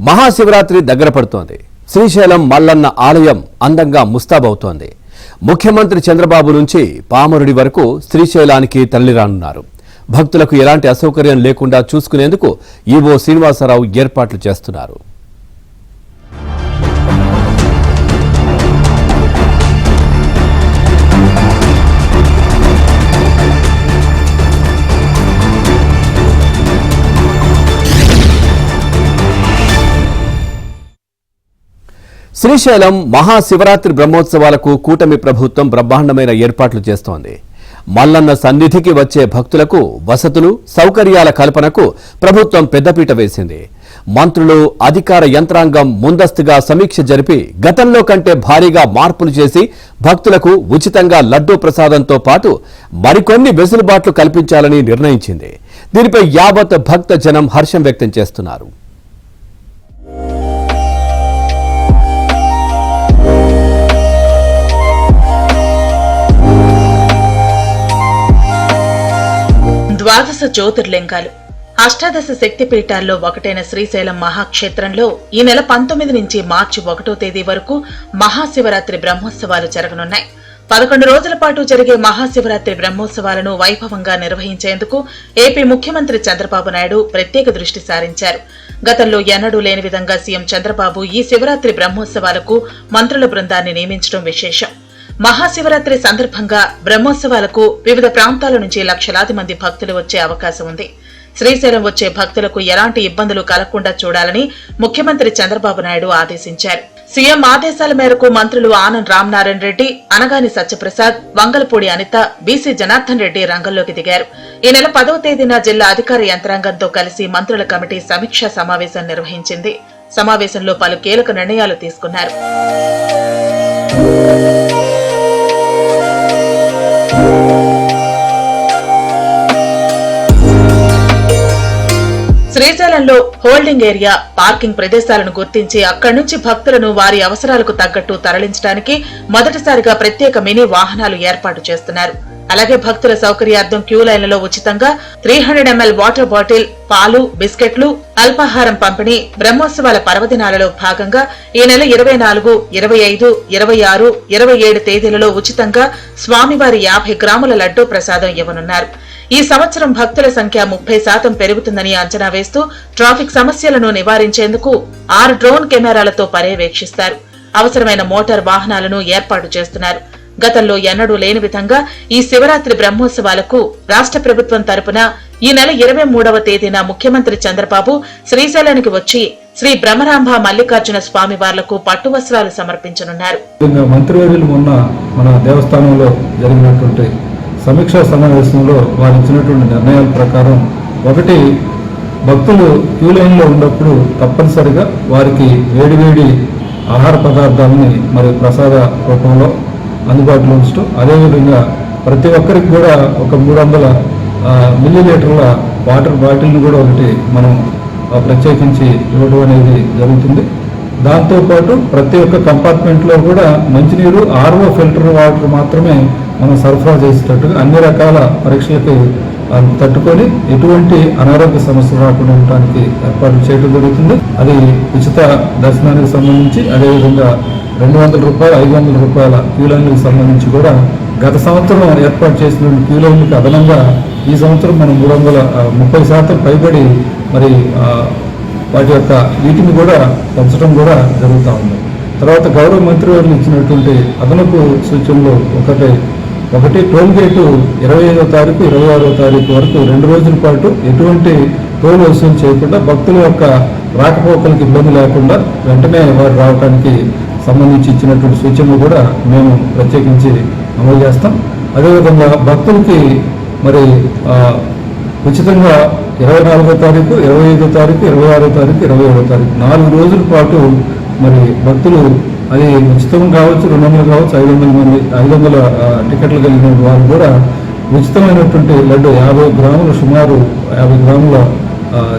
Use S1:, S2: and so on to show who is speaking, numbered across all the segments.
S1: మహాశివరాత్రి దగ్గర పడుతోంది. శ్రీశైలం మల్లన్న ఆలయం అందంగా ముస్తాబవుతోంది. ముఖ్యమంత్రి చంద్రబాబు నుంచి పామరుడి వరకు శ్రీశైలానికి తరలిరానున్నారు. భక్తులకు ఎలాంటి అసౌకర్యం లేకుండా చూసుకునేందుకు ఈవో శ్రీనివాసరావు ఏర్పాట్లు చేస్తున్నారు. శ్రీశైలం మహాశివరాత్రి బ్రహ్మోత్సవాలకు కూటమి ప్రభుత్వం బ్రహ్మాండమైన ఏర్పాట్లు చేస్తోంది. మల్లన్న సన్నిధికి వచ్చే భక్తులకు వసతులు, సౌకర్యాల కల్పనకు ప్రభుత్వం పెద్దపీట వేసింది. మంత్రులు, అధికార యంత్రాంగం ముందస్తుగా సమీక్ష జరిపి గతంలో కంటే భారీగా మార్పులు చేసి భక్తులకు ఉచితంగా లడ్డూ ప్రసాదంతో పాటు మరికొన్ని వెసులుబాట్లు కల్పించాలని నిర్ణయించింది. దీనిపై యావత్ భక్త జనం హర్షం వ్యక్తం చేస్తున్నారు.
S2: ద్వాదశ జ్యోతిర్లింగాలు, అష్టాదశ శక్తి పీఠాల్లో ఒకటైన శ్రీశైలం మహాక్షేత్రంలో ఈ నెల 19 నుంచి మార్చి 1వ తేదీ వరకు మహాశివరాత్రి బ్రహ్మోత్సవాలు జరగనున్నాయి. 11 రోజుల పాటు జరిగే మహాశివరాత్రి బ్రహ్మోత్సవాలను వైభవంగా నిర్వహించేందుకు ఏపీ ముఖ్యమంత్రి చంద్రబాబు నాయుడు ప్రత్యేక దృష్టి సారించారు. గతంలో ఎన్నడూ లేని విధంగా సీఎం చంద్రబాబు ఈ శివరాత్రి బ్రహ్మోత్సవాలకు మంత్రుల బృందాన్ని నియమించడం విశేషం. మహాశివరాత్రి సందర్భంగా బ్రహ్మోత్సవాలకు వివిధ ప్రాంతాల నుంచి లక్షలాది మంది భక్తులు వచ్చే అవకాశం ఉంది. శ్రీశైలం వచ్చే భక్తులకు ఎలాంటి ఇబ్బందులు కలగకుండా చూడాలని ముఖ్యమంత్రి చంద్రబాబు నాయుడు ఆదేశించారు. సీఎం ఆదేశాల మేరకు మంత్రులు ఆనం రామనారాయణ రెడ్డి, అనగాని సత్యప్రసాద్, వంగలపూడి అనిత, బీసీ జనార్దన్ రెడ్డి రంగంలోకి దిగారు. ఈ నెల 10వ తేదీన జిల్లా అధికార యంత్రాంగంతో కలిసి మంత్రుల కమిటీ సమీక్షా సమావేశం నిర్వహించింది. సమావేశంలో పలు కీలక నిర్ణయాలు తీసుకున్నారు. శ్రీశైలంలో హోల్డింగ్ ఏరియా, పార్కింగ్ ప్రదేశాలను గుర్తించి అక్కడి నుంచి భక్తులను వారి అవసరాలకు తగ్గట్టు తరలించడానికి మొదటిసారిగా ప్రత్యేక మినీ వాహనాలు ఏర్పాటు చేస్తున్నారు. అలాగే భక్తుల సౌకర్యార్థం క్యూ లైన్లలో ఉచితంగా 300 ml వాటర్ బాటిల్, పాలు, బిస్కెట్లు, అల్పాహారం పంపిణీ బ్రహ్మోత్సవాల పర్వదినాలలో భాగంగా ఈ నెల 24, 25, 26, 27 తేదీలలో ఉచితంగా స్వామివారి 50 గ్రాముల లడ్డూ ప్రసాదం ఇవ్వనున్నారు. ఈ సంవత్సరం భక్తుల సంఖ్య 30% పెరుగుతుందని అంచనా వేస్తూ ట్రాఫిక్ సమస్యలను నివారించేందుకు 6 డ్రోన్ కెమెరాలతో పర్యవేక్షిస్తారు. అవసరమైన మోటార్ వాహనాలను ఏర్పాటు చేస్తున్నారు. గతంలో ఎన్నడూ లేని విధంగా ఈ శివరాత్రి బ్రహ్మోత్సవాలకు రాష్ట్ర ప్రభుత్వం తరపున ఈ నెల 23వ తేదీన ముఖ్యమంత్రి చంద్రబాబు శ్రీశైలానికి వచ్చి శ్రీ బ్రహ్మరాంభ మల్లికార్జున స్వామి వార్లకు పట్టు వస్త్రాలు సమర్పించనున్నారు.
S3: మంత్రివర్యులు మొన్న మన దేవస్థానంలో జరిగినటువంటి సమీక్షా సమావేశంలో వారు ఇచ్చినటువంటి నిర్ణయాల ప్రకారం, ఒకటి, భక్తులు క్యూ లైన్లో ఉన్నప్పుడు తప్పనిసరిగా వారికి వేడివేడి ఆహార పదార్థాలని మరి ప్రసాద రూపంలో అందుబాటులో ఉంచడం, అదేవిధంగా ప్రతి ఒక్కరికి కూడా ఒక 300 మిల్లీలీటర్ల వాటర్ బాటిల్ని కూడా ఒకటి మనం ప్రత్యేకించి ఇవ్వడం అనేది జరుగుతుంది. దాంతోపాటు ప్రతి ఒక్క కంపార్ట్మెంట్లో కూడా మంచినీరు, ఆర్ఓ ఫిల్టర్ వాటర్ మాత్రమే మనం సరఫరా చేసేటట్టుగా అన్ని రకాల పరీక్షలకి తట్టుకొని ఎటువంటి అనారోగ్య సమస్యలు రాకుండా ఉండటానికి ఏర్పాట్లు చేయడం జరుగుతుంది. అది ఉచిత దర్శనానికి సంబంధించి, అదేవిధంగా 200 రూపాయలు, 500 రూపాయల క్యూ లైన్లకు సంబంధించి కూడా గత సంవత్సరం ఏర్పాటు చేసిన క్యూ లైన్లకు అదనంగా ఈ సంవత్సరం మనం 330% పైబడి మరి వాటి యొక్క వీటిని కూడా పెంచడం కూడా జరుగుతూ ఉంది. తర్వాత గౌరవ మంత్రివర్యులు ఇచ్చినటువంటి అదనపు సూచనలు, ఒకటి టోల్ గేటు 25వ తారీఖు, 26వ తారీఖు వరకు 2 రోజుల పాటు ఎటువంటి టోల్ వసూలు చేయకుండా భక్తుల యొక్క రాకపోకలకు ఇబ్బంది లేకుండా వెంటనే వారు రావడానికి సంబంధించి ఇచ్చినటువంటి సూచనలు కూడా మేము ప్రత్యేకించి అమలు చేస్తాం. అదేవిధంగా భక్తులకి మరి ఉచితంగా 24వ తారీఖు, 25వ తారీఖు, 26వ తారీఖు, 27వ తారీఖు 4 రోజుల పాటు మరి భక్తులు, అది ఉచితం కావచ్చు, 200 కావచ్చు, 500 టికెట్లు కలిగిన వారు కూడా ఉచితమైనటువంటి లడ్డు 50 గ్రాములు, సుమారు 50 గ్రాముల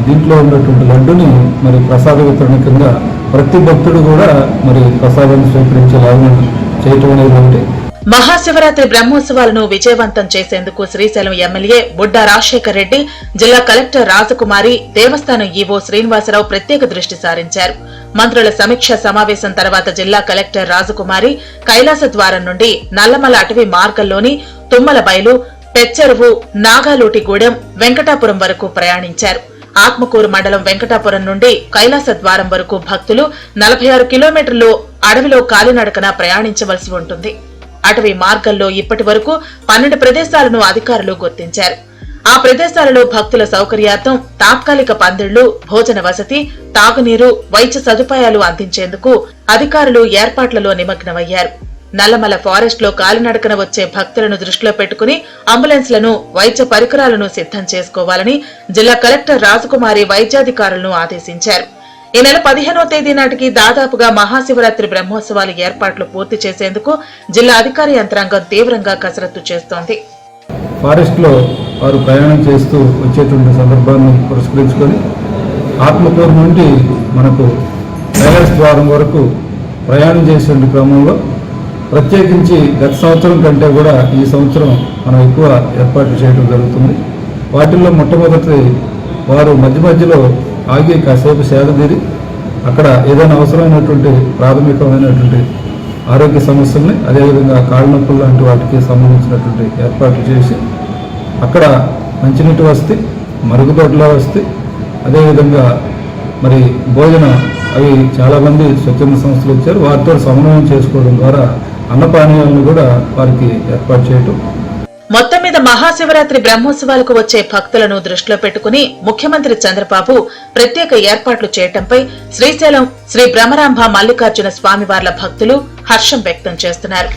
S3: దీంట్లో ఉన్నటువంటి లడ్డుని మరి ప్రసాద వితరణ కింద ప్రతి భక్తుడు కూడా మరి ప్రసాదాన్ని స్వీకరించేలాగా చేయటం అనేది.
S2: మహాశివరాత్రి బ్రహ్మోత్సవాలను విజయవంతం చేసేందుకు శ్రీశైలం ఎమ్మెల్యే బుడ్డా రాజశేఖర్ రెడ్డి, జిల్లా కలెక్టర్ రాజకుమారి, దేవస్థానం ఈవో శ్రీనివాసరావు ప్రత్యేక దృష్టి సారించారు. మంత్రుల సమీక్ష సమావేశం తర్వాత జిల్లా కలెక్టర్ రాజకుమారి కైలాస ద్వారం నుండి నల్లమల అటవీ మార్గంలోని తుమ్మలబైలు, పెచ్చెరువు, నాగాలూటిగూడెం, వెంకటాపురం వరకు ప్రయాణించారు. ఆత్మకూరు మండలం వెంకటాపురం నుండి కైలాస ద్వారం వరకు భక్తులు 46 కిలోమీటర్లు అడవిలో కాలినడకన ప్రయాణించవలసి ఉంటుంది. అటవీ మార్గంలో ఇప్పటి వరకు 12 ప్రదేశాలను అధికారులు గుర్తించారు. ఆ ప్రదేశాలలో భక్తుల సౌకర్యార్థం తాత్కాలిక పందిళ్లు, భోజన వసతి, తాగునీరు, వైద్య సదుపాయాలు అందించేందుకు అధికారులు ఏర్పాట్లలో నిమగ్నమయ్యారు. నల్లమల ఫారెస్ట్ లో కాలినడకన వచ్చే భక్తులను దృష్టిలో పెట్టుకుని అంబులెన్స్లను, వైద్య పరికరాలను సిద్ధం చేసుకోవాలని జిల్లా కలెక్టర్ రాజకుమారి వైద్యాధికారులను ఆదేశించారు. ఈ నెల 15వ తేదీ నాటికి దాదాపుగా మహాశివరాత్రి బ్రహ్మోత్సవాల ఏర్పాట్లు పూర్తి చేసేందుకు జిల్లా అధికార యంత్రాంగం తీవ్రంగా కసరత్తు చేస్తోంది.
S3: ఫారెస్ట్ లో వారు ప్రయాణం చేస్తూ వచ్చేటువంటి సందర్భాన్ని పురస్కరించుకొని ఆత్మకూరు నుండి మనకు కైలాస ద్వారం వరకు ప్రయాణం చేసే క్రమంలో ప్రత్యేకించి గత సంవత్సరం కంటే కూడా ఈ సంవత్సరం మనం ఎక్కువ ఏర్పాట్లు చేయడం జరుగుతుంది. వాటిల్లో మొట్టమొదటి వారు మధ్య మధ్యలో ఆగి కాసేపు సేదతీరి అక్కడ ఏదైనా అవసరమైనటువంటి ప్రాథమికమైనటువంటి ఆరోగ్య సమస్యల్ని, అదేవిధంగా కాళ్ళ నొప్పులు లాంటి వాటికి సంబంధించినటువంటి ఏర్పాట్లు చేసి అక్కడ మంచినీటి వసతి, మరుగుదొడ్ల వసతి, అదేవిధంగా మరి భోజన అవి చాలామంది స్వచ్ఛంద సంస్థలు ఇచ్చారు. వారితో సమన్వయం చేసుకోవడం ద్వారా అన్నపానీయాలను కూడా వారికి ఏర్పాటు చేయటం.
S2: మొత్తం మీద మహాశివరాత్రి బ్రహ్మోత్సవాలకు వచ్చే భక్తులను దృష్టిలో పెట్టుకుని ముఖ్యమంత్రి చంద్రబాబు ప్రత్యేక ఏర్పాట్లు చేయడంపై శ్రీశైలం శ్రీ బ్రహ్మరాంభ మల్లికార్జున స్వామివార్ల భక్తులు హర్షం వ్యక్తం చేస్తున్నారు.